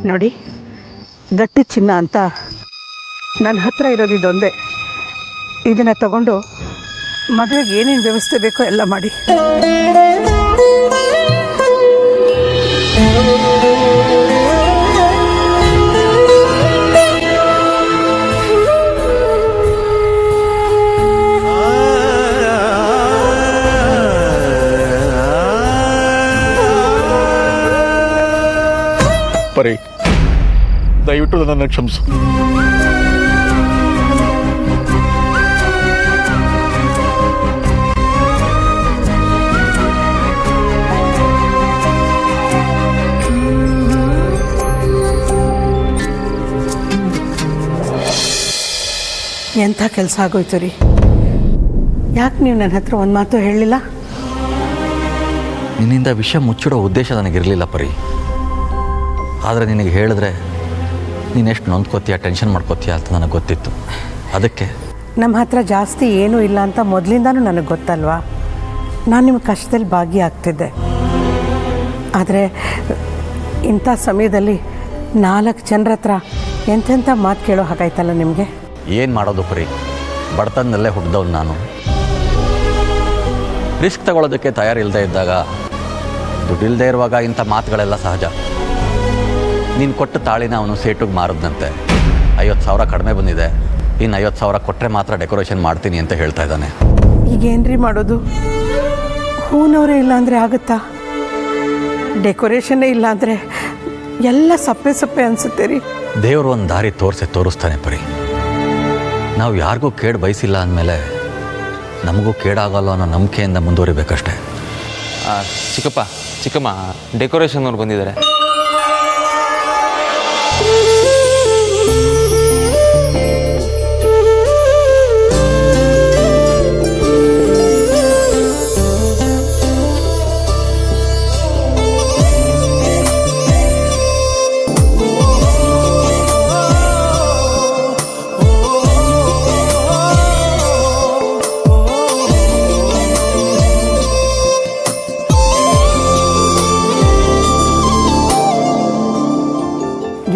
ನೋಡಿ, ಗಟ್ಟಿ ಚಿನ್ನ ಅಂತ ನನ್ನ ಹತ್ರ ಇರೋದು ಇದೊಂದೇ. ಇದನ್ನು ತಗೊಂಡು ಮದುವೆಗೆ ಏನೇನು ವ್ಯವಸ್ಥೆ ಬೇಕೋ ಎಲ್ಲ ಮಾಡಿ. ಪರಿ, ದಯವಿಟ್ಟು ನನ್ನ ಕ್ಷಮಿಸು. ಎಂಥ ಕೆಲಸ ಆಗೋಯ್ತು ರೀ. ಯಾಕೆ ನೀವು ನನ್ನ ಹತ್ರ ಒಂದು ಮಾತು ಹೇಳಲಿಲ್ಲ? ನಿನ್ನಿಂದ ವಿಷಯ ಮುಚ್ಚಿಡೋ ಉದ್ದೇಶ ನನಗಿರಲಿಲ್ಲ ಪರಿ. ಆದರೆ ನಿನಗೆ ಹೇಳಿದ್ರೆ ನೀನೆಷ್ಟು ನೊಂದ್ಕೋತೀಯ, ಟೆನ್ಷನ್ ಮಾಡ್ಕೋತೀಯ ಅಂತ ನನಗೆ ಗೊತ್ತಿತ್ತು. ಅದಕ್ಕೆ ನಮ್ಮ ಹತ್ರ ಜಾಸ್ತಿ ಏನೂ ಇಲ್ಲ ಅಂತ ಮೊದಲಿಂದನೂ ನನಗೆ ಗೊತ್ತಲ್ವಾ. ನಾನು ನಿಮ್ಮ ಕಷ್ಟದಲ್ಲಿ ಭಾಗಿಯಾಗ್ತಿದ್ದೆ. ಆದರೆ ಇಂಥ ಸಮಯದಲ್ಲಿ 4 ಜನರ ಹತ್ರ ಎಂತೆಂಥ ಮಾತು ಕೇಳೋ ಹಾಗಾಯ್ತಲ್ಲ ನಿಮಗೆ. ಏನು ಮಾಡೋದು ಪರಿ, ಬಡತನದಲ್ಲೇ ಹುಟ್ಟಿದವನು ನಾನು. ರಿಸ್ಕ್ ತಗೊಳ್ಳೋದಕ್ಕೆ ತಯಾರಿಲ್ಲದೆ ಇದ್ದಾಗ, ದುಡ್ಡಿಲ್ಲದೆ ಇರುವಾಗ ಇಂಥ ಮಾತುಗಳೆಲ್ಲ ಸಹಜ. ನೀನು ಕೊಟ್ಟ ತಾಳಿನ ಅವನು ಸೇಟುಗೆ ಮಾರಿದ್ನಂತೆ. 50,000 ಕಡಿಮೆ ಬಂದಿದೆ, ಇನ್ನು 50,000 ಕೊಟ್ಟರೆ ಮಾತ್ರ ಡೆಕೋರೇಷನ್ ಮಾಡ್ತೀನಿ ಅಂತ ಹೇಳ್ತಾ ಇದ್ದಾನೆ. ಈಗೇನ್ರಿ ಮಾಡೋದು? ಹೂನವರೇ ಇಲ್ಲ ಅಂದರೆ ಆಗುತ್ತಾ? ಡೆಕೋರೇಷನ್ನೇ ಇಲ್ಲ ಅಂದರೆ ಎಲ್ಲ ಸಪ್ಪೆ ಸಪ್ಪೆ ಅನಿಸುತ್ತೆ ರೀ. ದೇವರು ಒಂದು ದಾರಿ ತೋರಿಸ್ತಾನೆ ಪರಿ. ನಾವು ಯಾರಿಗೂ ಕೇಡು ಬಯಸಿಲ್ಲ ಅಂದಮೇಲೆ ನಮಗೂ ಕೇಡಾಗಲ್ಲ ಅನ್ನೋ ನಂಬಿಕೆಯಿಂದ ಮುಂದುವರಿಬೇಕಷ್ಟೆ. ಚಿಕ್ಕಪ್ಪ, ಚಿಕ್ಕಮ್ಮ, ಡೆಕೋರೇಷನ್ ಅವ್ರು ಬಂದಿದ್ದಾರೆ.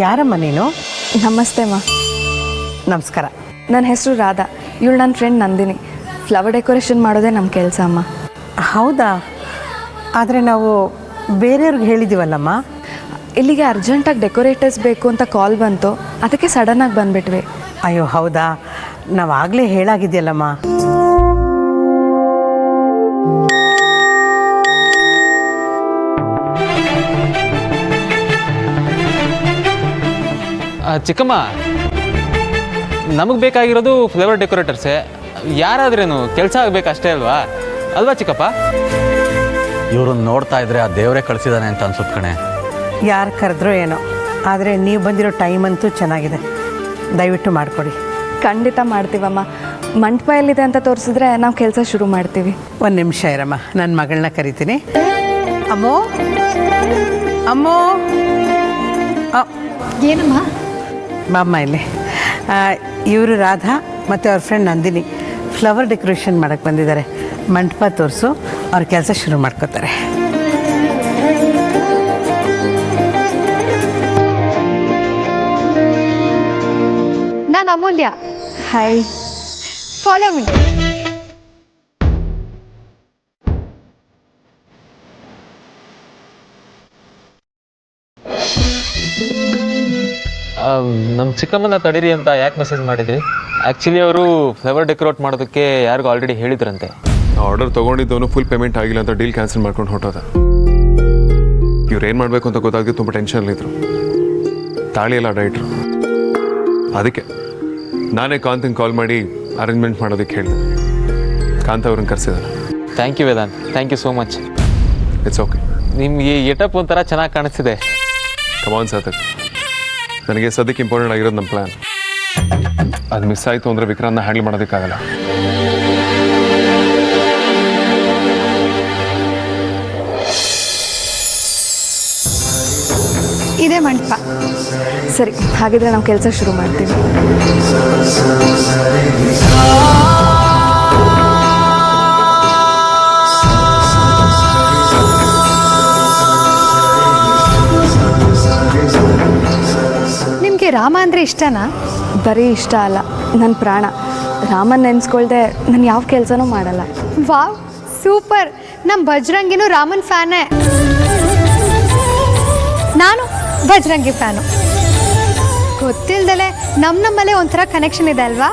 ಯಾರಮ್ಮ ನೀನು? ನಮಸ್ತೆ ಅಮ್ಮ. ನಮಸ್ಕಾರ. ನನ್ನ ಹೆಸರು ರಾಧಾ. ಇವಳು ನನ್ನ ಫ್ರೆಂಡ್ ನಂದಿನಿ. ಫ್ಲವರ್ ಡೆಕೋರೇಷನ್ ಮಾಡೋದೇ ನಮ್ಮ ಕೆಲಸ ಅಮ್ಮ. ಹೌದಾ? ಆದರೆ ನಾವು ಬೇರೆಯವ್ರಿಗೆ ಹೇಳಿದ್ದೀವಲ್ಲಮ್ಮ. ಇಲ್ಲಿಗೆ ಅರ್ಜೆಂಟಾಗಿ ಡೆಕೋರೇಟರ್ಸ್ ಬೇಕು ಅಂತ ಕಾಲ್ ಬಂತು, ಅದಕ್ಕೆ ಸಡನ್ನಾಗಿ ಬಂದುಬಿಟ್ವಿ. ಅಯ್ಯೋ ಹೌದಾ? ನಾವು ಆಗಲೇ ಹೇಳಾಗಿದೆಯಲ್ಲಮ್ಮ. ಚಿಕ್ಕಮ್ಮ, ನಮಗೆ ಬೇಕಾಗಿರೋದು ಫ್ಲೇವರ್ ಡೆಕೋರೇಟರ್ಸೇ. ಯಾರಾದ್ರೇನು ಕೆಲಸ ಆಗಬೇಕಷ್ಟೇ ಅಲ್ವಾ ಚಿಕ್ಕಪ್ಪ? ಇವ್ರನ್ನ ನೋಡ್ತಾ ಇದ್ರೆ ಆ ದೇವರೇ ಕಳಿಸಿದಾನೆ ಅಂತ ಅನ್ಸುತ್ತೆ ಕಣೆ. ಯಾರು ಕರೆದ್ರೋ ಏನೋ, ಆದರೆ ನೀವು ಬಂದಿರೋ ಟೈಮ್ ಅಂತೂ ಚೆನ್ನಾಗಿದೆ. ದಯವಿಟ್ಟು ಮಾಡಿಕೊಡಿ. ಖಂಡಿತ ಮಾಡ್ತೀವಮ್ಮ. ಮಂಟಪ ಎಲ್ಲಿದೆ ಅಂತ ತೋರಿಸಿದ್ರೆ ನಾವು ಕೆಲಸ ಶುರು ಮಾಡ್ತೀವಿ. ಒಂದು ನಿಮಿಷ ಇರಮ್ಮ, ನನ್ನ ಮಗಳನ್ನ ಕರಿತೀನಿ. ಅಮ್ಮೋ ಅಮ್ಮೋ, ಏನಮ್ಮ? ಬಾಮ್ಮ ಇಲ್ಲಿ. ಇವರು ರಾಧಾ ಮತ್ತು ಅವ್ರ ಫ್ರೆಂಡ್ ನಂದಿನಿ ಫ್ಲವರ್ ಡೆಕೋರೇಷನ್ ಮಾಡೋಕ್ಕೆ ಬಂದಿದ್ದಾರೆ. ಮಂಟಪ ತೋರಿಸು, ಅವ್ರ ಕೆಲಸ ಶುರು ಮಾಡ್ಕೋತಾರೆ. ನಾನು ಅಮೂಲ್ಯ. ಹಾಯ್. Follow me. ನಮ್ಮ ಚಿಕ್ಕಮ್ಮನ ತಡೀರಿ ಅಂತ ಯಾಕೆ ಮೆಸೇಜ್ ಮಾಡಿದ್ರಿ? ಆ್ಯಕ್ಚುಲಿ ಅವರು ಫ್ಲವರ್ ಡೆಕೋರೇಟ್ ಮಾಡೋದಕ್ಕೆ ಯಾರಿಗೂ ಆಲ್ರೆಡಿ ಹೇಳಿದ್ರಂತೆ. ಆರ್ಡರ್ ತೊಗೊಂಡಿದ್ದವನು ಫುಲ್ ಪೇಮೆಂಟ್ ಆಗಿಲ್ಲ ಅಂತ ಡೀಲ್ ಕ್ಯಾನ್ಸಲ್ ಮಾಡ್ಕೊಂಡು ಹೊರಟೋದ. ಇವ್ರು ಏನು ಮಾಡಬೇಕು ಅಂತ ಗೊತ್ತಾಗಿ ತುಂಬ ಟೆನ್ಷನಲ್ಲಿದ್ದರು. ತಾಳಿ ಎಲ್ಲ ಅಡ ಇಟ್ರು. ಅದಕ್ಕೆ ನಾನೇ ಕಾಂತಂಗೆ ಕಾಲ್ ಮಾಡಿ ಅರೇಂಜ್ಮೆಂಟ್ ಮಾಡೋದಕ್ಕೆ ಹೇಳಿದೆ. ಕಾಂತ ಅವ್ರನ್ನ ಕರೆಸಿದಾನೆ. Thank you Vedant, thank you so much. It's okay. ನಿಮಗೆ ಗೆಟಪ್ ಒಂಥರ ಚೆನ್ನಾಗಿ ಕಾಣಿಸ್ತಿದೆ. ಕಮಾನ್ ಸಾರ್ಥಕ್, ನನಗೆ ಸದ್ಯಕ್ಕೆ ಇಂಪಾರ್ಟೆಂಟ್ ಆಗಿರೋದು ನಮ್ಮ ಪ್ಲ್ಯಾನ್. ಅದು ಮಿಸ್ ಆಯಿತು ಅಂದರೆ ವಿಕ್ರಾಂತ್ನ ಹ್ಯಾಂಡಲ್ ಮಾಡೋದಕ್ಕಾಗಲ್ಲ. ಮದುವೆ ಮಂಟಪ. ಸರಿ, ಹಾಗಿದ್ರೆ ನಾವು ಕೆಲಸ ಶುರು ಮಾಡ್ತೀವಿ. ನಿಮಗೆ ರಾಮ ಅಂದರೆ ಇಷ್ಟನಾ? ಬರೀ ಇಷ್ಟ ಅಲ್ಲ, ನನ್ನ ಪ್ರಾಣ. ರಾಮನ್ ನೆನೆಸ್ಕೊಳ್ದೆ ನಾನು ಯಾವ ಕೆಲಸನೂ ಮಾಡಲ್ಲ. Wow, super. ನಮ್ಮ ಬಜರಂಗಿನೂ ರಾಮನ್ ಫ್ಯಾನೇ. ನಾನು ಬಜರಂಗಿ ಫ್ಯಾನು. ಗೊತ್ತಿಲ್ದಲೆ ನಮ್ಮಲ್ಲೇ ಒಂಥರ ಕನೆಕ್ಷನ್ ಇದೆ ಅಲ್ವಾ?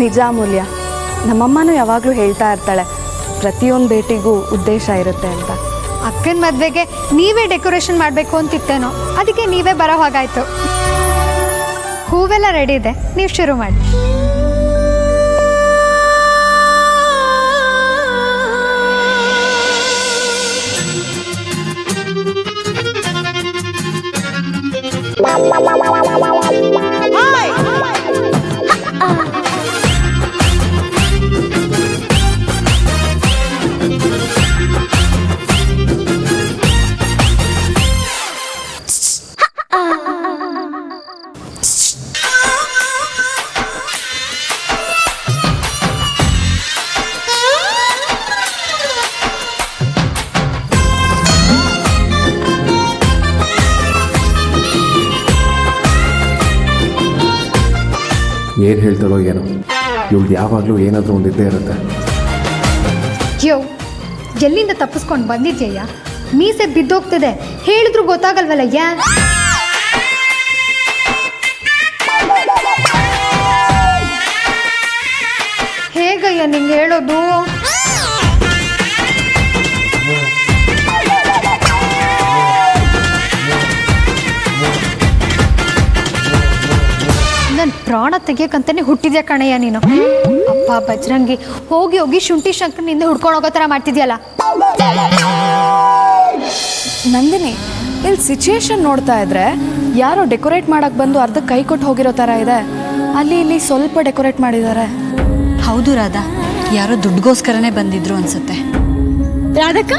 ನಿಜ ಅಮೂಲ್ಯ. ನಮ್ಮಮ್ಮನೂ ಯಾವಾಗಲೂ ಹೇಳ್ತಾ ಇರ್ತಾಳೆ, ಪ್ರತಿಯೊಂದು ಭೇಟಿಗೂ ಉದ್ದೇಶ ಇರುತ್ತೆ ಅಂತ. ಅಕ್ಕನ ಮದುವೆಗೆ ನೀವೇ ಡೆಕೋರೇಷನ್ ಮಾಡಬೇಕು ಅಂತಿತ್ತೇನೋ, ಅದಕ್ಕೆ ನೀವೇ ಬರೋ ಹಾಗಾಯಿತು. ಹೂವೆಲ್ಲ ರೆಡಿ ಇದೆ, ನೀವು ಶುರು ಮಾಡಿ. ಏನು ಹೇಳ್ತಾಳೋ ಏನೋ, ಇವಳು ಯಾವಾಗಲೂ ಏನಾದರೂ ಒಂದು ಇದ್ದೇ ಇರುತ್ತೆ. ಯೋ, ಎಲ್ಲಿಂದ ತಪ್ಪಿಸ್ಕೊಂಡು ಬಂದಿದ್ಯಯ್ಯ? ಮೀಸೆ ಬಿದ್ದೋಗ್ತಿದೆ, ಹೇಳಿದ್ರು ಗೊತ್ತಾಗಲ್ವಲ್ಲ. ಹೇಗಯ್ಯ ನಿಂಗೆ ಹೇಳೋದು? ನನ್ನ ಪ್ರಾಣ ತೆಗಿಯಕ್ಕಂತಾನೆ ಹುಟ್ಟಿದ್ಯಾ ಕಣಯ್ಯ ನೀನು. ಅಪ್ಪ ಬಜರಂಗಿ, ಹೋಗಿ ಹೋಗಿ ಶುಂಠಿ ಶಂಕರ್ನಿಂದ ಹುಡ್ಕೊಂಡು ಹೋಗೋ ಥರ ಮಾಡ್ತಿದ್ಯಲ್ಲ. ನಂದಿನಿ, ಇಲ್ಲಿ ಸಿಚುಯೇಷನ್ ನೋಡ್ತಾ ಇದ್ರೆ ಯಾರೋ ಡೆಕೋರೇಟ್ ಮಾಡಕ್ಕೆ ಬಂದು ಅರ್ಧ ಕೈ ಕೊಟ್ಟು ಹೋಗಿರೋ ಥರ ಇದೆ. ಅಲ್ಲಿ ಇಲ್ಲಿ ಸ್ವಲ್ಪ ಡೆಕೋರೇಟ್ ಮಾಡಿದ್ದಾರೆ. ಹೌದು ರಾಧಾ, ಯಾರೋ ದುಡ್ಡುಗೋಸ್ಕರನೇ ಬಂದಿದ್ರು ಅನ್ಸುತ್ತೆ. ರಾಧಕ್ಕ,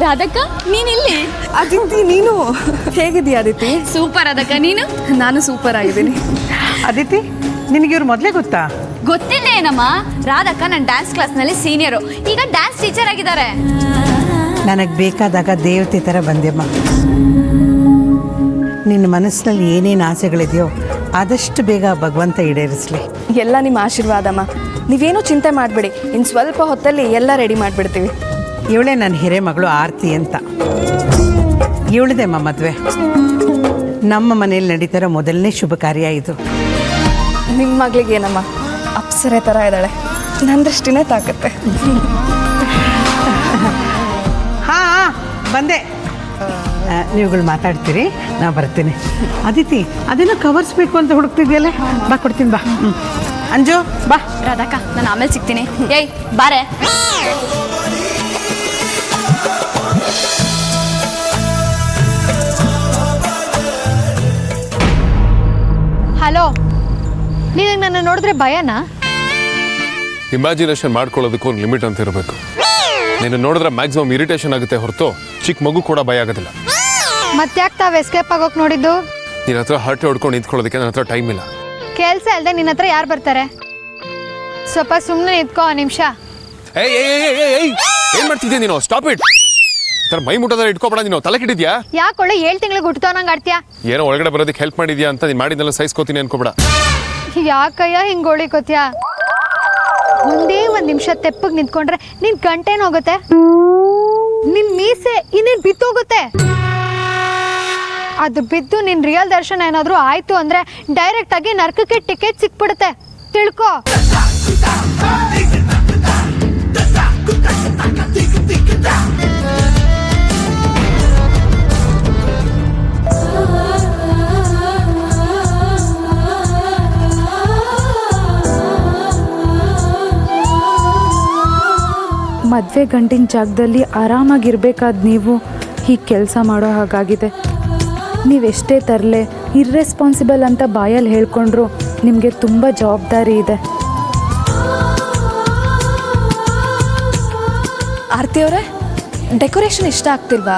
ರಾಧಕ್ಕ, ನೀನಿಲ್ಲಿ? ಅದಿತಿ, ನೀನು ಹೇಗಿದೀಯ? ಅದಿತಿ ಸೂಪರ್. ಅದಕ್ಕ, ನೀನು? ನಾನು ಸೂಪರ್ ಆಗಿದ್ದೀನಿ. ಅದಿತಿ, ನಿನಗೆ ಇವ್ರು ಮೊದಲೇ ಗೊತ್ತಾ? ಗೊತ್ತಿಲ್ಲ ಏನಮ್ಮ. ರಾಧಕ್ಕ ನನ್ನ ಡ್ಯಾನ್ಸ್ ಕ್ಲಾಸ್ನಲ್ಲಿ ಸೀನಿಯರು, ಈಗ ಡ್ಯಾನ್ಸ್ ಟೀಚರ್ ಆಗಿದ್ದಾರೆ. ನನಗೆ ಬೇಕಾದಾಗ ದೇವತೆ ಥರ ಬಂದ್ಯಮ್ಮ. ನಿನ್ನ ಮನಸ್ಸಿನಲ್ಲಿ ಏನೇನು ಆಸೆಗಳಿದೆಯೋ ಆದಷ್ಟು ಬೇಗ ಭಗವಂತ ಈಡೇರಿಸಲಿ. ಎಲ್ಲ ನಿಮ್ಮ ಆಶೀರ್ವಾದಮ್ಮ. ನೀವೇನೂ ಚಿಂತೆ ಮಾಡಬೇಡಿ, ಇನ್ನು ಸ್ವಲ್ಪ ಹೊತ್ತಲ್ಲಿ ಎಲ್ಲ ರೆಡಿ ಮಾಡಿಬಿಡ್ತೀವಿ. ಇವಳೇ ನನ್ನ ಹಿರೇ ಮಗಳು ಆರತಿ ಅಂತ. ಇವಳದೇಮ್ಮ ಮದುವೆ. ನಮ್ಮ ಮನೇಲಿ ನಡೀತಾರೋ ಮೊದಲನೇ ಶುಭ ಕಾರ್ಯ ಇದು. ನಿಮ್ಮ ಮಗಳಿಗೆ ಏನಮ್ಮ, ಅಪ್ಸರೆ ಥರ ಇದ್ದಾಳೆ. ನನ್ನ ದೃಷ್ಟಿನೇ ತಾಕತ್ತೆ. ಹಾಂ, ಬಂದೆ. ನೀವುಗಳು ಮಾತಾಡ್ತೀರಿ, ನಾ ಬರ್ತೀನಿ. ಅದಿತಿ, ಅದೇನೋ ಕವರ್ಸ್ ಬೇಕು ಅಂತ ಹುಡುಕ್ತಿದ್ಯಲ್ಲ, ಬಾ ಕೊಡ್ತೀನಿ, ಬಾ. ಅಂಜು, ಬಾ. ರಾಧಕ್ಕ, ನಾನು ಆಮೇಲೆ ಸಿಗ್ತೀನಿ. ಏಯ್ ಬಾರೆ. ಹಲೋ, ನಿನಗೆ ನನ್ನ ನೋಡಿದ್ರೆ ಭಯನಾ? ಇಮ್ಯಾಜಿನೇಷನ್ ಮಾಡ್ಕೊಳ್ಳೋದಕ್ಕೂ ಒಂದು ಲಿಮಿಟ್ ಅಂತ ಇರಬೇಕು. ನೀನು ನೋಡಿದ್ರೆ ಮ್ಯಾಕ್ಸಿಮಮ್ ಇರಿಟೇಷನ್ ಆಗುತ್ತೆ ಹೊರತು ಚಿಕ್ಕ ಮಗು ಕೂಡ ಭಯ ಆಗೋದಿಲ್ಲ. ಮತ್ತ್ಯಾಕೆ ತಾವು ಎಸ್ಕೇಪ್ ಆಗೋಕೆ ನೋಡಿದ್ದು? ನಿನ್ನ ಹತ್ರ ಹರ್ಟ್ ಹೊಡ್ಕೊಂಡು ನಿಂತ್ಕೊಳ್ಳೋದಕ್ಕೆ ನನ್ನ ಹತ್ರ ಟೈಮ್ ಇಲ್ಲ. ಕೆಲಸ ಇಲ್ಲದೆ ನಿನ್ನ ಹತ್ರ ಯಾರು ಬರ್ತಾರೆ? ಸ್ವಲ್ಪ ಸುಮ್ಮನೆ ನಿಂತ್ಕೋ ನಿಮಿಷ. ಏನ್ ಮಾಡ್ತಿದ್ಯಾ ನೀನು? Stop it. ಮೈ ಮುಟ್ಟೋದ್ರೆ ಇಟ್ಕೋಬೇಡ. ನೀನು ತಲೆ ಕೆಟ್ಟಿದ್ಯಾ? ಯಾಕೊಳ್ಳೆ 7 ತಿಂಗಳಿಗೆ ಹುಟ್ಟೋನಂಗೆ ಆಡ್ತೀಯಾ? ಏನೋ ಒಳಗಡೆ ಬರೋದಕ್ಕೆ ಹೆಲ್ಪ್ ಮಾಡಿದ್ಯಾ ಅಂತ ನೀನು ಮಾಡಿದ್ನೆಲ್ಲ ಸಹಿಸ್ಕೋತೀನಿ ಅನ್ಕೋಬೇಡ. ಯಾಕಯ್ಯ ಹಿಂಗೆ ಗೋಳಿಕೋತ್ಯಾ? ಒಂದೇ ಒಂದು ನಿಮಿಷ ತೆಪ್ಪಗೆ ನಿಂತ್ಕೊಂಡ್ರೆ ನಿನ್ ಗಂಟೇನು ಹೋಗುತ್ತೆ, ನಿನ್ ಮೀಸೆ ಇನ್ನೇನು ಬಿತ್ತೋಗುತ್ತೆ. ಅದು ಬಿದ್ದು ನಿನ್ ರಿಯಲ್ ದರ್ಶನ ಏನಾದರೂ ಆಯ್ತು ಅಂದ್ರೆ ಡೈರೆಕ್ಟ್ ಆಗಿ ನರ್ಕಕ್ಕೆ ಟಿಕೆಟ್ ಸಿಕ್ಬಿಡುತ್ತೆ, ತಿಳ್ಕೊ. ಮದುವೆ ಗಂಟಿನ ಜಾಗದಲ್ಲಿ ಆರಾಮಾಗಿರ್ಬೇಕಾದ ನೀವು ಹೀಗೆ ಕೆಲಸ ಮಾಡೋ ಹಾಗಾಗಿದೆ. ನೀವೆಷ್ಟೇ ತರಲೆ ಇರ್ರೆಸ್ಪಾನ್ಸಿಬಲ್ ಅಂತ ಬಾಯಲ್ಲಿ ಹೇಳ್ಕೊಂಡ್ರು ನಿಮಗೆ ತುಂಬ ಜವಾಬ್ದಾರಿ ಇದೆ. ಆರತಿ ಅವರೇ, ಡೆಕೋರೇಷನ್ ಇಷ್ಟ ಆಗ್ತಿಲ್ವಾ?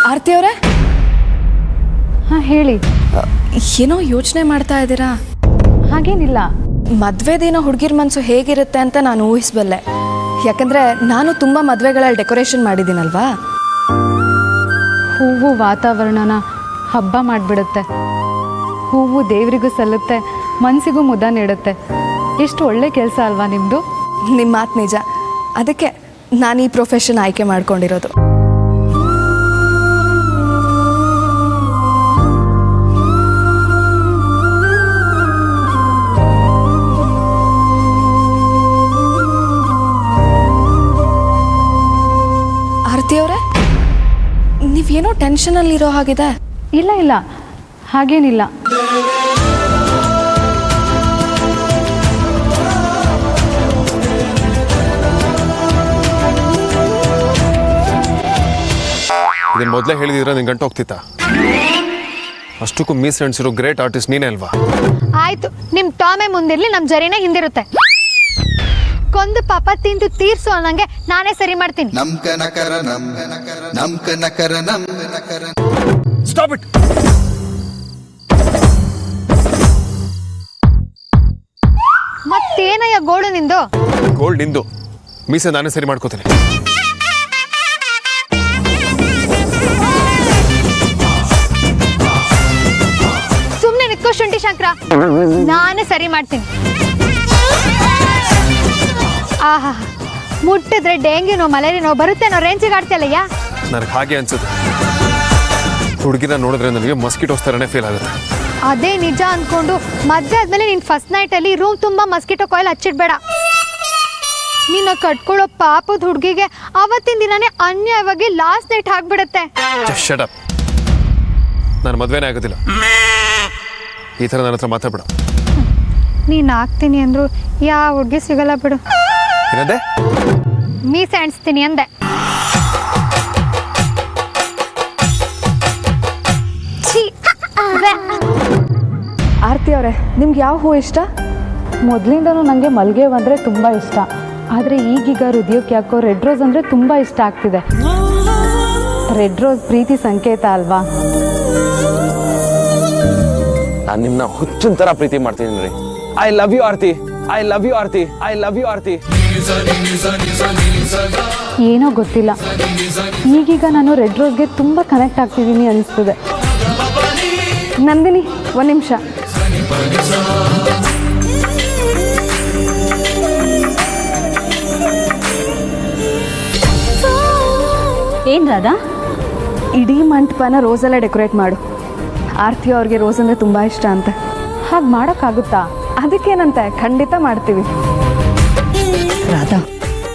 ಆರತಿ ಅವರೇ, ಹಾಂ ಹೇಳಿ. ಏನೋ ಯೋಚನೆ ಮಾಡ್ತಾ ಇದ್ದೀರಾ? ಹಾಗೇನಿಲ್ಲ. ಮದುವೆ ದಿನ ಹುಡುಗಿರ ಮನಸ್ಸು ಹೇಗಿರುತ್ತೆ ಅಂತ ನಾನು ಊಹಿಸಬಲ್ಲೆ. ಯಾಕಂದರೆ ನಾನು ತುಂಬ ಮದುವೆಗಳಲ್ಲಿ ಡೆಕೋರೇಷನ್ ಮಾಡಿದ್ದೀನಲ್ವಾ. ಹೂವು ವಾತಾವರಣನ ಹಬ್ಬ ಮಾಡಿಬಿಡುತ್ತೆ. ಹೂವು ದೇವರಿಗೂ ಸಲ್ಲುತ್ತೆ, ಮನಸ್ಸಿಗೂ ಮುದ ನೀಡುತ್ತೆ. ಎಷ್ಟು ಒಳ್ಳೆ ಕೆಲಸ ಅಲ್ವಾ ನಿಮ್ಮದು? ನಿಮ್ಮ ಮಾತು ನಿಜ. ಅದಕ್ಕೆ ನಾನು ಈ ಪ್ರೊಫೆಷನ್ ಆಯ್ಕೆ ಮಾಡ್ಕೊಂಡಿರೋದು. ಆರತಿ ಅವರೇ, ನೀವೇನೋ ಟೆನ್ಷನಲ್ಲಿರೋ ಹಾಗಿದೆ. ಇಲ್ಲ ಇಲ್ಲ, ಹಾಗೇನಿಲ್ಲ. ಇದನ್ನು ಮೊದಲೇ ಹೇಳಿದಿದ್ರೆ ನಿನ್ ಗಂಟು ಹೋಗ್ತಿತ್ತ? ಅಷ್ಟಕ್ಕೂ ಮೀಸ್ ಅನ್ಸಿರೋ ಗ್ರೇಟ್ ಆರ್ಟಿಸ್ಟ್ ನೀನೇ ಅಲ್ವಾ? ಆಯ್ತು, ನಿಮ್ ಟಾಮೆ ಮುಂದಿರ್ಲಿ, ನಮ್ ಜರಿನೇ ಹಿಂದಿರುತ್ತೆ. ಕೊಂದು ಪಾಪ ತಿಂದು ತೀರ್ಸು ಅನ್ನಂಗೆ ನಾನೇ ಸರಿ ಮಾಡ್ತೀನಿ. Stop it. ಮತ್ತೇನಯ್ಯ ಗೋಳು ನಿಂದು? ಗೋಲ್ಡ್ ನಿಂದು, ಮೀಸೆ ನಾನೇ ಸರಿ ಮಾಡ್ಕೋತೀನಿ. ಸುಮ್ನೆ ನಿತ್ಕೋ ಶುಂಠಿ ಶಂಕರ, ನಾನೇ ಸರಿ ಮಾಡ್ತೀನಿ. ಆಹಾ, ಮುಟ್ಟಿದ್ರೆ ಡೆಂಗ್ಯೂನೋ ಮಲೇರಿಯಾನೋ ಬರುತ್ತೇನೋ ರೇಂಜಿಗೆ ಆಡ್ತಿಯಲ್ಲಯ್ಯ. ನನಗೆ ಹಾಗೆ ಅನ್ಸುತ್ತೆ. ಹುಡುಗಿನ ನೋಡಿದ್ರೆ ನನಗೆ ಮಸ್ಕಿಟೋಸ್ ಥರನೇ ಫೀಲ್ ಆಗುತ್ತೆ. ಅದೇ ನಿಜ ಅನ್ಕೊಂಡು ಮದ್ವೆ ಆದ್ಮೇಲೆ ನೀನ್ ಫಸ್ಟ್ ನೈಟ್ ಅಲ್ಲಿ ರೂಮ್ ತುಂಬಾ ಮಸ್ಕಿಟೋ ಕಾಯಿಲ್ ಹಚ್ಚಿಡ್ಬೇಡ. ನಿನ್ನ ಕಟ್ಕೊಳ್ಳೋ ಪಾಪದ ಹುಡುಗಿಗೆ ಅವತ್ತಿನ ದಿನನೇ ಅನ್ಯಾಯವಾಗಿ ಲಾಸ್ಟ್ ನೈಟ್ ಆಗ್ಬಿಡತ್ತೆ. Just shut up. ನಾನು ಮದ್ವೆನೇ ಆಗೋದಿಲ್ಲ. ಈ ಥರ ನನ್ನ ಹತ್ರ ಮಾತಾಡ್ಬೇಡ. ನೀನ್ ಆಗ್ತೀನಿ ಅಂದ್ರು ಯಾವ ಹುಡುಗಿ ಸಿಗಲ್ಲ ಬಿಡು. ಏನಂದೆ? ಮೀಸೆ ಅಣಿಸ್ತೀನಿ ಅಂದೆ. ಆರತಿ ಅವರೇ, ನಿಮ್ಗೆ ಯಾವ ಹೂ ಇಷ್ಟ? ಮೊದಲಿಂದನೂ ನನಗೆ ಮಲ್ಲಿಗೆ ಹೂ ಅಂದರೆ ತುಂಬ ಇಷ್ಟ. ಆದರೆ ಈಗೀಗ ಹೃದಯಕ್ಕೆ ಯಾಕೋ ರೆಡ್ ರೋಸ್ ಅಂದರೆ ತುಂಬ ಇಷ್ಟ ಆಗ್ತಿದೆ. ರೆಡ್ ರೋಸ್ ಪ್ರೀತಿ ಸಂಕೇತ ಅಲ್ವಾ? ನಾನು ನಿಮ್ಮನ್ನ ಹುಚ್ಚಿನ ಥರ ಪ್ರೀತಿ ಮಾಡ್ತೀನಿ ರೀ. I love you Aarti, I love you Aarti, I love you Aarti. ಏನೋ ಗೊತ್ತಿಲ್ಲ, ಈಗೀಗ ನಾನು ರೆಡ್ ರೋಸ್ಗೆ ತುಂಬ ಕನೆಕ್ಟ್ ಆಗ್ತಿದ್ದೀನಿ ಅನಿಸ್ತದೆ. ನಂದಿನಿ, ಒಂದು ನಿಮಿಷ. ಏನ್ ರಾಧಾ? ಇಡೀ ಮಂಟಪನ ರೋಸಲ್ಲೇ ಡೆಕೋರೇಟ್ ಮಾಡು. ಆರತಿ ಅವ್ರಿಗೆ ರೋಸ್ ಅಂದರೆ ತುಂಬ ಇಷ್ಟ ಅಂತೆ. ಹಾಗೆ ಮಾಡೋಕ್ಕಾಗುತ್ತಾ? ಅದಕ್ಕೇನಂತೆ, ಖಂಡಿತ ಮಾಡ್ತೀವಿ. ರಾಧಾ,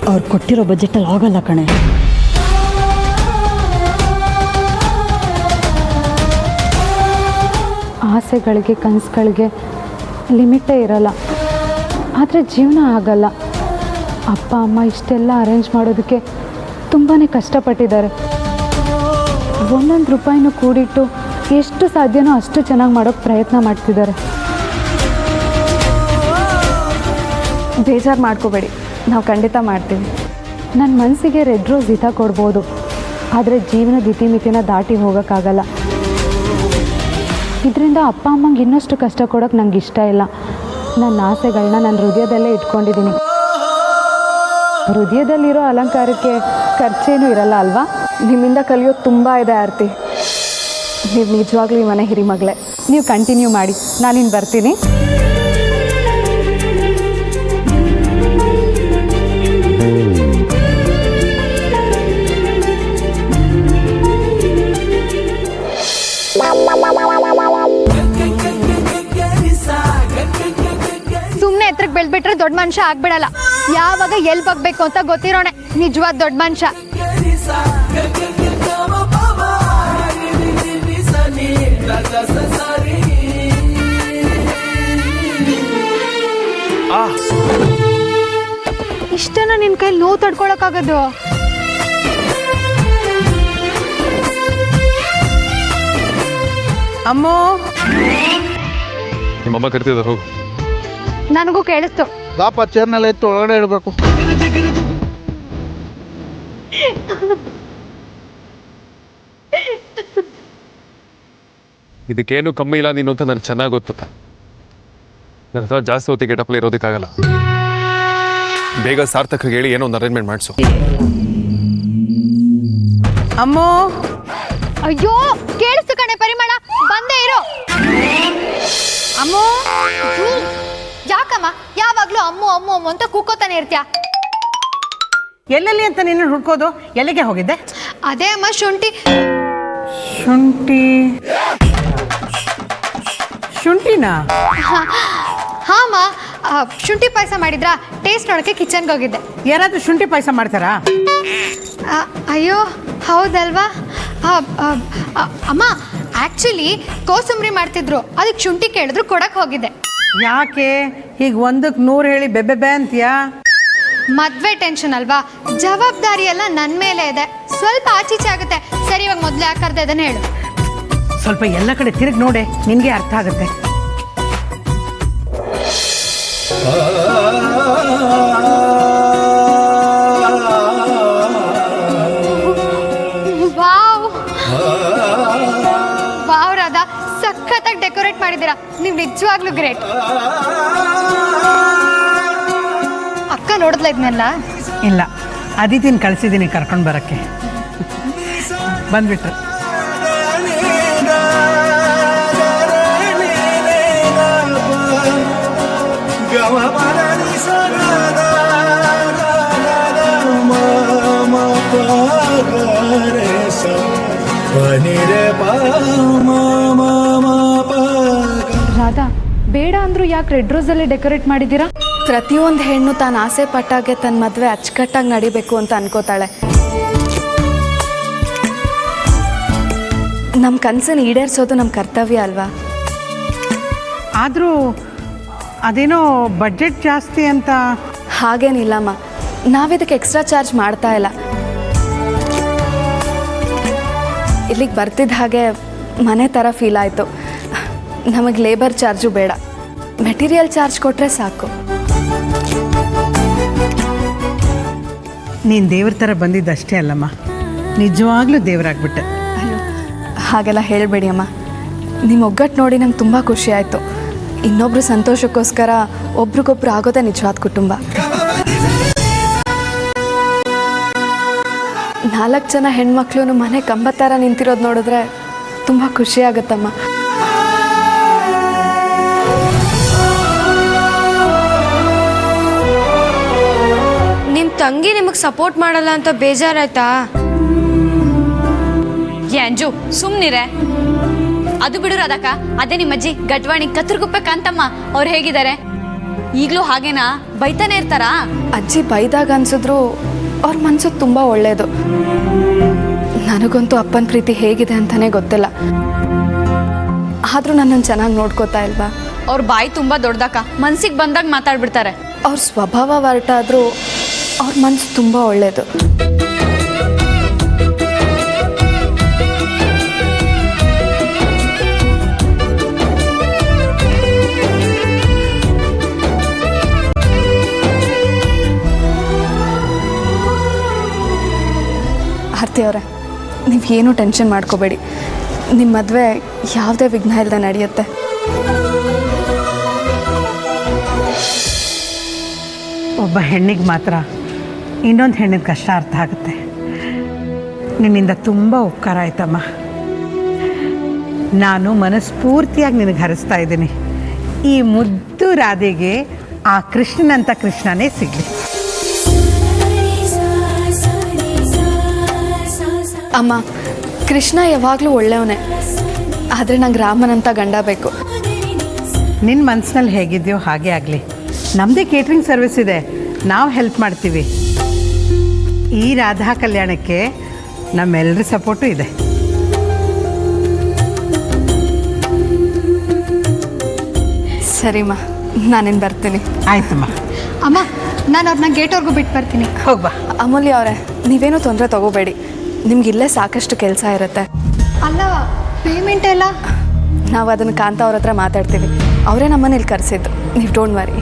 ಅವ್ರು ಕೊಟ್ಟಿರೋ ಬಜೆಟಲ್ಲಿ ಆಗಲ್ಲ ಕಣೆ. ಆಸೆಗಳಿಗೆ ಕನಸುಗಳಿಗೆ ಲಿಮಿಟೇ ಇರಲ್ಲ, ಆದರೆ ಜೀವನ ಆಗಲ್ಲ. ಅಪ್ಪ ಅಮ್ಮ ಇಷ್ಟೆಲ್ಲ ಅರೇಂಜ್ ಮಾಡೋದಕ್ಕೆ ತುಂಬಾ ಕಷ್ಟಪಟ್ಟಿದ್ದಾರೆ. ಒಂದೊಂದು ರೂಪಾಯಿನೂ ಕೂಡಿಟ್ಟು ಎಷ್ಟು ಸಾಧ್ಯನೋ ಅಷ್ಟು ಚೆನ್ನಾಗಿ ಮಾಡೋಕ್ಕೆ ಪ್ರಯತ್ನ ಮಾಡ್ತಿದ್ದಾರೆ. ಬೇಜಾರು ಮಾಡ್ಕೋಬೇಡಿ, ನಾವು ಖಂಡಿತ ಮಾಡ್ತೀವಿ. ನನ್ನ ಮನಸ್ಸಿಗೆ ರೆಡ್ ರೋಸ್ ಹಿತ ಕೊಡ್ಬೋದು, ಆದರೆ ಜೀವನದ ಇತಿಮಿತಿನ ದಾಟಿ ಹೋಗೋಕ್ಕಾಗಲ್ಲ. ಇದರಿಂದ ಅಪ್ಪ ಅಮ್ಮಂಗೆ ಇನ್ನಷ್ಟು ಕಷ್ಟ ಕೊಡೋಕ್ಕೆ ನಂಗೆ ಇಷ್ಟ ಇಲ್ಲ. ನನ್ನ ಆಸೆಗಳನ್ನ ನನ್ನ ಹೃದಯದಲ್ಲೇ ಇಟ್ಕೊಂಡಿದ್ದೀನಿ. ಹೃದಯದಲ್ಲಿರೋ ಅಲಂಕಾರಕ್ಕೆ ಖರ್ಚೇನೂ ಇರಲ್ಲ ಅಲ್ವಾ? ನಿಮ್ಮಿಂದ ಕಲಿಯೋದು ತುಂಬ ಇದೆ ಆರತಿ. ನೀವು ನಿಜವಾಗ್ಲೂ ಈ ಮನೆ ಹಿರಿಮಗಳೇ. ನೀವು ಕಂಟಿನ್ಯೂ ಮಾಡಿ, ನಾನಿನ್ನು ಬರ್ತೀನಿ. ಸುಮ್ನೆ ಎತ್ರಕ್ಕೆ ಬೆಳ್ಬಿಟ್ರೆ ದೊಡ್ಡ ಮನುಷ್ಯ ಆಗ್ಬಿಡಲ್ಲ. ಯಾವಾಗ ಎಲ್ ಬಗ್ಬೇಕು ಅಂತ ಗೊತ್ತಿರೋಣೆ ನಿಜವಾದ ದೊಡ್ಡ ಮನುಷ್ಯ. ಇಷ್ಟನ ನಿನ್ ಕೈ ನೋವು ತಡ್ಕೊಳಕ್ಕಾಗದು? ಅಮ್ಮೋ, ನಿಮ್ಮಮ್ಮ ಕರಿತಿದ್ದಾರೆ, ಹೋಗು. ನನಗೂ ಕೇಳಿಸ್ತು. ದಾಪ ಚೇರ್ನೆಲ್ಲ ಇತ್ತು, ಒಳಗಡೆ ಇಡಬೇಕು. ಇದಕ್ಕೇನು ಕಮ್ಮಿ ಇಲ್ಲ ನೀನು ಅಂತ ನನಗೆ ಚೆನ್ನಾಗಿ ಗೊತ್ತು. ನನ್ನ ಹತ್ರ ಜಾಸ್ತಿ ಹೊತ್ತಿಗೆ ಗೆಟಪ್ಲಿ ಇರೋದಕ್ಕಾಗಲ್ಲ. ಬೇಗ ಸಾರ್ಥಕ ಹೇಳಿ ಏನೋ ಒಂದು ಅರೇಂಜ್ಮೆಂಟ್ ಮಾಡಿಸು. ಅಮ್ಮೋ, ಅಯ್ಯೋ ಕೇಳಿಸ್ತು ಕಣೆ ಪರಿಮಳ, ಬಂದೇ ಇರೋ. ಅಮ್ಮೋ, ಯಾಕಮ್ಮ ಯಾವಾಗ್ಲೂ ಅಮ್ಮು ಅಮ್ಮು ಅಮ್ಮು ಅಂತ ಕೂಕೋತಾನೆ ಇರ್ತೀಯ? ಎಲ್ಲೆಲ್ಲಿ ಅಂತ ನೀನು ಹುಡ್ಕೋದು? ಎಲ್ಲಿಗೆ ಹೋಗಿದ್ದೆ? ಅದೇ ಅಮ್ಮ ಶುಂಠಿ. ಶುಂಠಿನಾ? ಹಾಮ್ಮ, ಶುಂಠಿ ಪಾಯಸ ಮಾಡಿದ್ರಾ? ಟೇಸ್ಟ್ ನೋಡೋಕ್ಕೆ ಕಿಚನ್ಗೆ ಹೋಗಿದ್ದೆ. ಯಾರಾದ್ರೂ ಶುಂಠಿ ಪಾಯಸ ಮಾಡ್ತಾರಾ? ಅಯ್ಯೋ ಹೌದಲ್ವಾ? ಅಮ್ಮ ಆ್ಯಕ್ಚುಲಿ ಕೋಸಂಬರಿ ಮಾಡ್ತಿದ್ರು, ಅದಕ್ಕೆ ಶುಂಠಿ ಕೇಳಿದ್ರು ಕೊಡಕ್ಕೆ ಹೋಗಿದ್ದೆ. ಯಾಕೆ ಹೀಗೆ 1ಕ್ಕೆ 100 ಹೇಳಿ ಬೆಬ್ಬೆ ಅಂತೀಯಾ? ಮದ್ವೆ ಟೆನ್ಷನ್ ಅಲ್ವಾ, ಜವಾಬ್ದಾರಿ ಎಲ್ಲ ನನ್ನ ಮೇಲೆ ಇದೆ, ಸ್ವಲ್ಪ ಆಚೀಚೆ ಆಗುತ್ತೆ. ಸರಿ, ಇವಾಗ ಮೊದಲೇ ಯಾಕೆ ಕರ್ದೆ ಅದನ್ನ ಹೇಳು. ಸ್ವಲ್ಪ ಎಲ್ಲ ಕಡೆ ತಿರುಗಿ ನೋಡೆ, ನಿನಗೆ ಅರ್ಥ ಆಗುತ್ತೆ. ವಾವ್ ವಾವ್ ರಾಧಾ, ಸಖತ್ತಾಗಿ ಡೆಕೋರೇಟ್ ಮಾಡಿದ್ದೀರಾ. ನೀವು ನಿಜವಾಗ್ಲೂ ಗ್ರೇಟ್. ಅಕ್ಕ ನೋಡಿದ್ಲ ಇದನ್ನೆಲ್ಲ? ಇಲ್ಲ, ಅದಿತಿನ ಕಳಿಸಿದ್ದೀನಿ ಕರ್ಕೊಂಡು ಬರೋಕ್ಕೆ. ಬಂದ್ಬಿಟ್ರು. ರಾಧಾ, ಬೇಡ ಅಂದ್ರೂ ಯಾಕೆ ರೆಡ್ ರೋಸಲ್ಲಿ ಡೆಕೋರೇಟ್ ಮಾಡಿದ್ದೀರಾ? ಪ್ರತಿಯೊಂದು ಹೆಣ್ಣು ತಾನು ಆಸೆ ಪಟ್ಟಾಗೆ ತನ್ನ ಮದುವೆ ಅಚ್ಚುಕಟ್ಟಾಗಿ ನಡಿಬೇಕು ಅಂತ ಅನ್ಕೋತಾಳೆ. ನಮ್ಮ ಕನಸನ್ನು ಈಡೇರಿಸೋದು ನಮ್ಮ ಕರ್ತವ್ಯ ಅಲ್ವಾ? ಆದರೂ ಅದೇನೋ ಬಡ್ಜೆಟ್ ಜಾಸ್ತಿ ಅಂತ. ಹಾಗೇನಿಲ್ಲಮ್ಮ, ನಾವಿದಕ್ಕೆ ಎಕ್ಸ್ಟ್ರಾ ಚಾರ್ಜ್ ಮಾಡ್ತಾ ಇಲ್ಲ. ಇಲ್ಲಿಗೆ ಬರ್ತಿದ್ದ ಹಾಗೆ ಮನೆ ಥರ ಫೀಲ್ ಆಯಿತು. ನಮಗೆ ಲೇಬರ್ ಚಾರ್ಜು ಬೇಡ, ಮೆಟೀರಿಯಲ್ ಚಾರ್ಜ್ ಕೊಟ್ಟರೆ ಸಾಕು. ನೀನು ದೇವ್ರ ಥರ ಬಂದಿದ್ದಷ್ಟೇ ಅಲ್ಲಮ್ಮ, ನಿಜವಾಗ್ಲೂ ದೇವರಾಗ್ಬಿಟ್ಟೆ. ಅಯ್ಯೋ, ಹಾಗೆಲ್ಲ ಹೇಳಬೇಡಿ ಅಮ್ಮ. ನಿಮ್ಮ ಒಗ್ಗಟ್ಟು ನೋಡಿ ನಂಗೆ ತುಂಬ ಖುಷಿ ಆಯಿತು. ಇನ್ನೊಬ್ರು ಸಂತೋಷಕ್ಕೋಸ್ಕರ ಒಬ್ರಿಗೊಬ್ರು ಆಗೋದೇ ನಿಜವಾದ ಕುಟುಂಬ. 4 ಜನ ಹೆಣ್ಮಕ್ಳು ಮನೆ ಕಂಬ ಥರ ನಿಂತಿರೋದು ನೋಡಿದ್ರೆ ತುಂಬ ಖುಷಿ ಆಗುತ್ತಮ್ಮ. ನಿಮ್ಮ ತಂಗಿ ನಿಮಗೆ ಸಪೋರ್ಟ್ ಮಾಡಲ್ಲ ಅಂತ ಬೇಜಾರಾಯ್ತಾ? ಅಂಜು ಸುಮ್ಮನಿರೆ. ಅದು ಬಿಡು ರಾಧಕ್ಕ, ಅದೇ ನಿಮ್ಮಜ್ಜಿ ಗಟ್ವಾಣಿ ಕತ್ರಗುಪ್ಪೆ ಕಾಂತಮ್ಮ ಅವ್ರು ಹೇಗಿದ್ದಾರೆ? ಈಗಲೂ ಹಾಗೇನಾ? ಬೈತಾನೆ ಇರ್ತಾರಾ? ಅಜ್ಜಿ ಬೈದಾಗ ಅನ್ಸಿದ್ರು ಅವ್ರ ಮನಸ್ಸು ತುಂಬ ಒಳ್ಳೆಯದು. ನನಗಂತೂ ಅಪ್ಪನ ಪ್ರೀತಿ ಹೇಗಿದೆ ಅಂತಲೇ ಗೊತ್ತಿಲ್ಲ. ಆದರೂ ನನ್ನನ್ನು ಚೆನ್ನಾಗಿ ನೋಡ್ಕೋತಾ ಇಲ್ವಾ? ಅವ್ರ ಬಾಯಿ ತುಂಬ ದೊಡ್ಡದಕ್ಕ, ಮನ್ಸಿಗೆ ಬಂದಾಗ ಮಾತಾಡ್ಬಿಡ್ತಾರೆ. ಅವ್ರ ಸ್ವಭಾವ ಹೊರಟಾದರೂ ಅವ್ರ ಮನಸ್ಸು ತುಂಬ ಒಳ್ಳೆಯದು. ಆರ್ತಿ ಅವರೇ, ನೀವೇನು ಟೆನ್ಷನ್ ಮಾಡ್ಕೋಬೇಡಿ. ನಿಮ್ಮ ಮದುವೆ ಯಾವುದೇ ವಿಘ್ನ ಇಲ್ಲದೆ ನಡೆಯುತ್ತೆ. ಒಬ್ಬ ಹೆಣ್ಣಿಗೆ ಮಾತ್ರ ಇನ್ನೊಂದು ಹೆಣ್ಣಿನ ಕಷ್ಟ ಅರ್ಥ ಆಗುತ್ತೆ. ನಿನ್ನಿಂದ ತುಂಬ ಉಪಕಾರ ಆಯ್ತಮ್ಮ. ನಾನು ಮನಸ್ಫೂರ್ತಿಯಾಗಿ ನಿನಗೆ ಹರಿಸ್ತಾ ಇದ್ದೀನಿ. ಈ ಮುದ್ದು ರಾಧೆಗೆ ಆ ಕೃಷ್ಣನಂತ ಕೃಷ್ಣನೇ ಸಿಗಲಿ. ಅಮ್ಮ, ಕೃಷ್ಣ ಯಾವಾಗಲೂ ಒಳ್ಳೆಯವನೇ, ಆದರೆ ನಂಗೆ ರಾಮನಂತ ಗಂಡ ಬೇಕು. ನಿನ್ನ ಮನಸ್ಸಿನಲ್ಲಿ ಹೇಗಿದೆಯೋ ಹಾಗೆ ಆಗಲಿ. ನಮ್ಮದೇ ಕೇಟ್ರಿಂಗ್ ಸರ್ವಿಸ್ ಇದೆ, ನಾವು ಹೆಲ್ಪ್ ಮಾಡ್ತೀವಿ. ಈ ರಾಧಾ ಕಲ್ಯಾಣಕ್ಕೆ ನಮ್ಮೆಲ್ಲರ ಸಪೋರ್ಟು ಇದೆ. ಸರಿಮ್ಮ, ನಾನೇನು ಬರ್ತೀನಿ. ಆಯ್ತಮ್ಮ. ಅಮ್ಮ, ನಾನು ಅವ್ರನ್ನ ಗೇಟ್ವರೆಗೂ ಬಿಟ್ಟು ಬರ್ತೀನಿ. ಹೋಗ್ಬಾ. ಅಮೂಲ್ಯ ಅವರೇ, ನೀವೇನೂ ತೊಂದರೆ ತಗೋಬೇಡಿ. ನಿಮ್ಗಿಲ್ಲೇ ಸಾಕಷ್ಟು ಕೆಲಸ ಇರುತ್ತೆ. ಅಲ್ಲ, ಪೇಮೆಂಟ್ ಎಲ್ಲ ನಾವು ಅದನ್ನು ಕಾಂತ ಅವ್ರ ಹತ್ರ ಮಾತಾಡ್ತೀವಿ. ಅವರೇ ನಮ್ಮನ್ನ ಇಲ್ಲಿ ಕರೆಸಿದ್ದು. ನೀವು ಡೋಂಟ್ ವರಿ.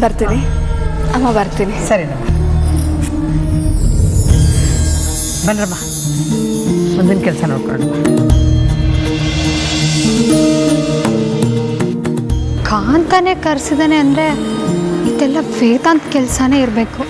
ಬರ್ತೀನಿ ಅಮ್ಮ, ಬರ್ತೀನಿ. ಸರಿನಮ್ಮ, ಬನ್ರಮ್ಮ. ಮುಂದಿನ ಕೆಲಸ ನೋಡ್ಕೊಂಡು. ಕಾಂತಾನೆ ಕರೆಸಿದಾನೆ ಅಂದರೆ ಇದೆಲ್ಲ ವೇದಾಂತ್ ಕೆಲಸನೇ ಇರಬೇಕು.